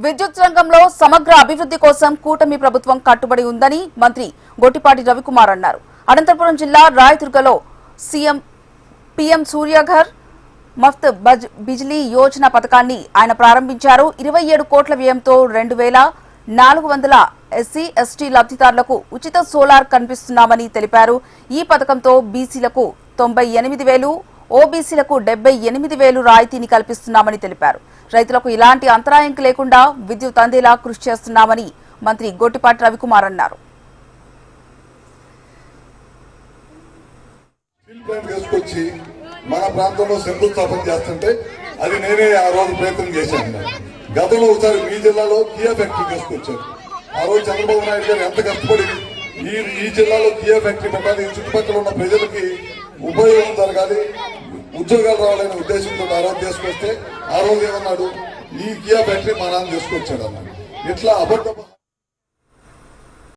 విద్యుత్ రంగంలో సమగ్ర అభివృద్ధి కోసం కూటమి ప్రభుత్వం కట్టుబడి ఉందని మంత్రి గొట్టిపాటి రవికుమార్ అన్నారు. అనంతపురం జిల్లా రాయదుర్గలో సీఎం పీఎం సూర్యఘర్ మఫ్త్ బిజ్లీ యోజన పథకాన్ని ఆయన ప్రారంభించారు. 27 కోట్ల వ్యయంతో 2400 ఎస్సీ ఎస్టీ లబ్ధిదారులకు ఉచిత సోలార్ కనిపిస్తున్నామని తెలిపారు. ఈ పథకంతో బీసీలకు 98,000, ఓబీసీలకు 78,000 రాయితీని కల్పిస్తున్నామని తెలిపారు. రైతులకు ఇలాంటి అంతరాయం లేకుండా విద్యుత్ అందేలా కృషి చేస్తున్నామని మంత్రి గొట్టిపాటి రవికుమార్ అన్నారు. మన ప్రాంతంలో శంకుస్థాపన చేస్తుంటే అది నేనే ఆ రోజు ప్రయత్నం చేశాను. గతంలో ఒకసారి మీ జిల్లాలో కియా ఫ్యాక్టరీ తీసుకొచ్చారు. ఆ రోజు చంద్రబాబు నాయుడు గారు ఎంత కష్టపడి ఈ జిల్లాలో కియా ఫ్యాక్టరీ పెట్టాలి, చుట్టుపక్కల ఉన్న ప్రజలకి ఉపయోగం జరగాలి, ఉద్యోగాలు రావాలనే ఉద్దేశంతో ఆ రోజు తీసుకొస్తే ఆ రోజు ఏమన్నాడు, ఈ కియా ఫ్యాక్టరీ మా నాన్న తీసుకొచ్చాడు అన్నాడు. ఇట్లా అబద్ధం